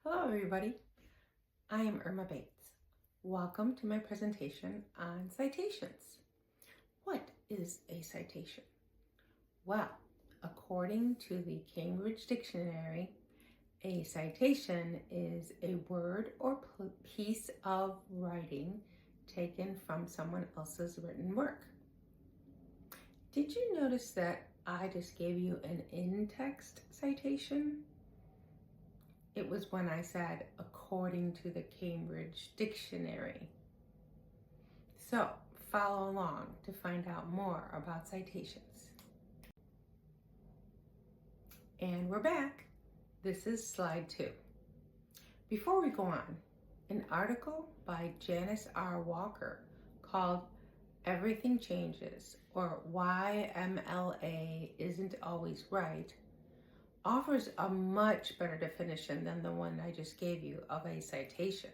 Hello everybody, I am Irma Bates. Welcome to my presentation on citations. What is a citation? Well, according to the Cambridge Dictionary, a citation is a word or piece of writing taken from someone else's written work. Did you notice that I just gave you an in-text citation? It was when I said, according to the Cambridge Dictionary. So, follow along to find out more about citations. And we're back. This is slide 2. Before we go on, an article by Janice R. Walker called Everything Changes, or Why MLA Isn't Always Right, offers a much better definition than the one I just gave you of a citation.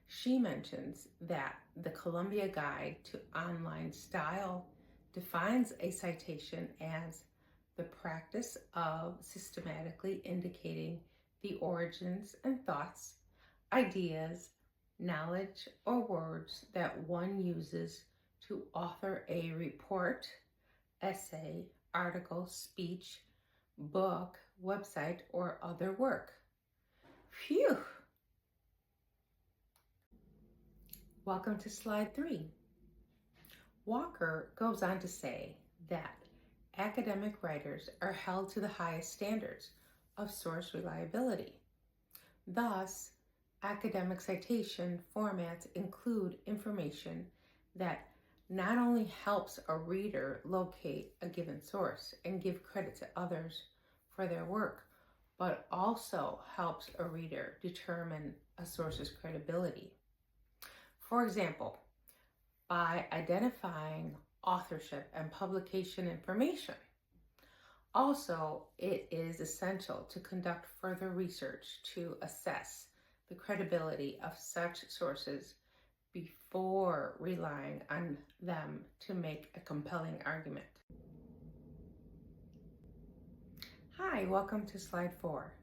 She mentions that the Columbia Guide to Online Style defines a citation as the practice of systematically indicating the origins and thoughts, ideas, knowledge, or words that one uses to author a report, essay, article, speech, book, website, or other work. Phew! Welcome to slide 3. Walker goes on to say that academic writers are held to the highest standards of source reliability. Thus, academic citation formats include information that not only helps a reader locate a given source and give credit to others for their work, but also helps a reader determine a source's credibility. For example, by identifying authorship and publication information. Also, it is essential to conduct further research to assess the credibility of such sources before relying on them to make a compelling argument. Hi, welcome to slide 4.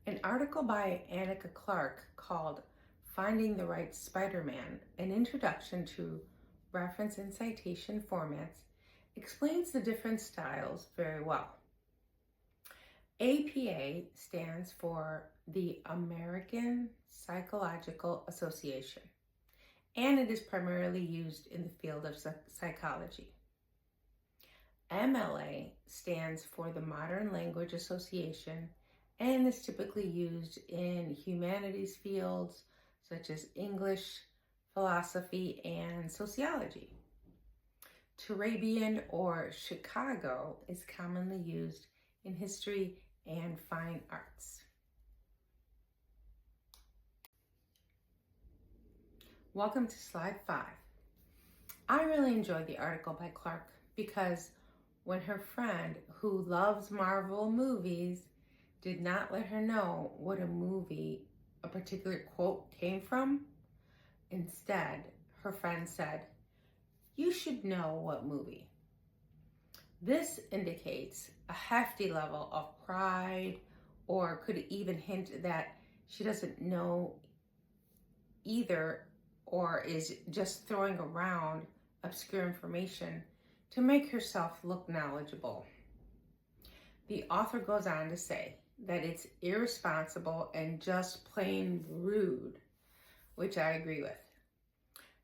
An article by Annika Clark called Finding the Right Spider-Man, an Introduction to Reference and Citation Formats, explains the different styles very well. APA stands for the American Psychological Association, and it is primarily used in the field of psychology. MLA stands for the Modern Language Association and is typically used in humanities fields such as English, philosophy, and sociology. Turabian or Chicago is commonly used in history and fine arts. Welcome to slide 5. I really enjoyed the article by Clark because when her friend, who loves Marvel movies, did not let her know what a movie a particular quote came from, instead, her friend said, "You should know what movie." This indicates a hefty level of pride, or could even hint that she doesn't know either, or is just throwing around obscure information to make herself look knowledgeable. The author goes on to say that it's irresponsible and just plain rude, which I agree with.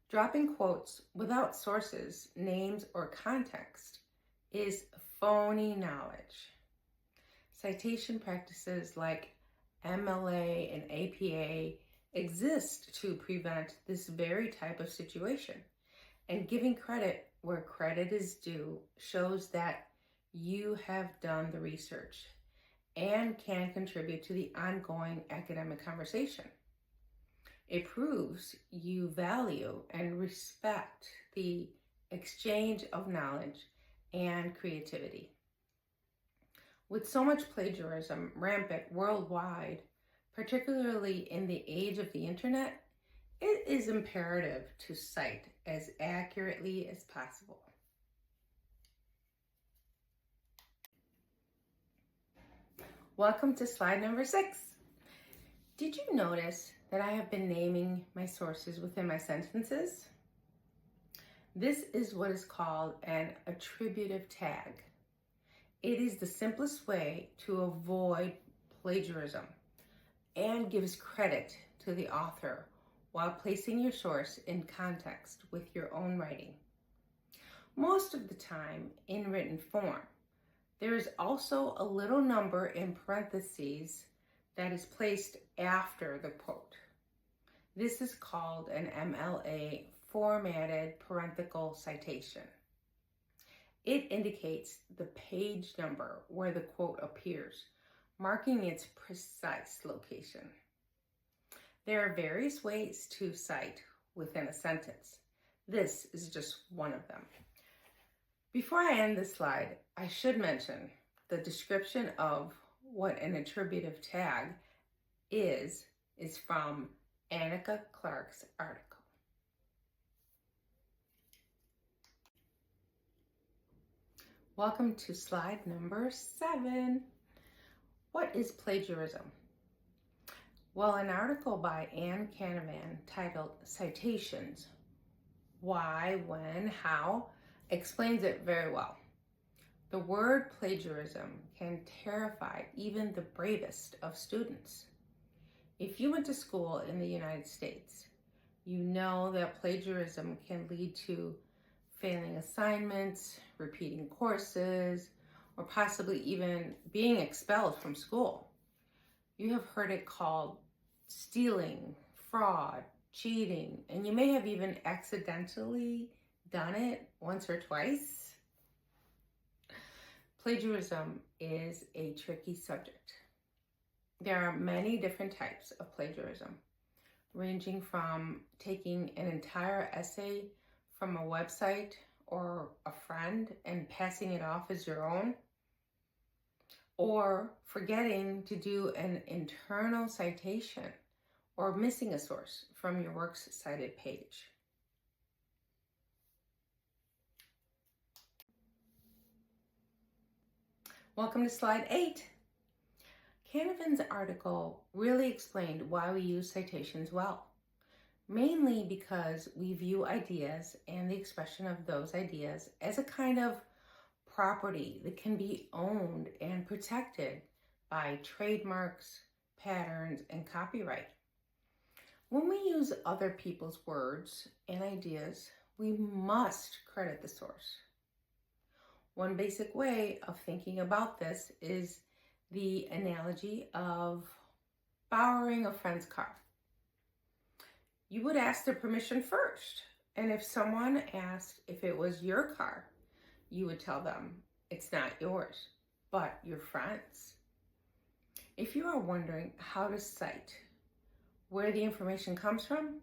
Dropping quotes without sources, names, or context is phony knowledge. Citation practices like MLA and APA exist to prevent this very type of situation, and giving credit where credit is due shows that you have done the research and can contribute to the ongoing academic conversation. It proves you value and respect the exchange of knowledge and creativity. With so much plagiarism rampant worldwide, particularly in the age of the internet, it is imperative to cite as accurately as possible. Welcome to slide number 6. Did you notice that I have been naming my sources within my sentences? This is what is called an attributive tag. It is the simplest way to avoid plagiarism and gives credit to the author while placing your source in context with your own writing. Most of the time in written form, there is also a little number in parentheses that is placed after the quote. This is called an MLA, formatted parenthetical citation. It indicates the page number where the quote appears, marking its precise location. There are various ways to cite within a sentence. This is just one of them. Before I end this slide, I should mention the description of what an attributive tag is from Annika Clark's article. Welcome to slide number 7. What is plagiarism? Well, an article by Anne Canavan titled Citations, Why, When, How, explains it very well. The word plagiarism can terrify even the bravest of students. If you went to school in the United States, you know that plagiarism can lead to failing assignments, repeating courses, or possibly even being expelled from school. You have heard it called stealing, fraud, cheating, and you may have even accidentally done it once or twice. Plagiarism is a tricky subject. There are many different types of plagiarism, ranging from taking an entire essay from a website or a friend and passing it off as your own, or forgetting to do an internal citation or missing a source from your works cited page. Welcome to slide 8. Canavan's article really explained why we use citations well, mainly because we view ideas and the expression of those ideas as a kind of property that can be owned and protected by trademarks, patterns, and copyright. When we use other people's words and ideas, we must credit the source. One basic way of thinking about this is the analogy of borrowing a friend's car. You would ask their permission first, and if someone asked if it was your car, you would tell them it's not yours, but your friend's. If you are wondering how to cite where the information comes from,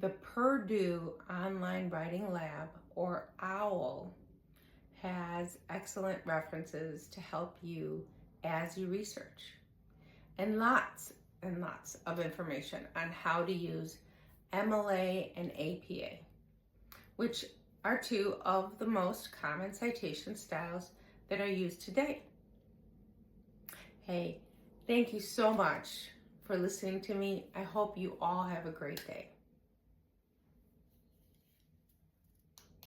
the Purdue Online Writing Lab, or OWL, has excellent references to help you as you research, and lots of information on how to use MLA and APA, which are two of the most common citation styles that are used today. Hey, thank you so much for listening to me. I hope you all have a great day.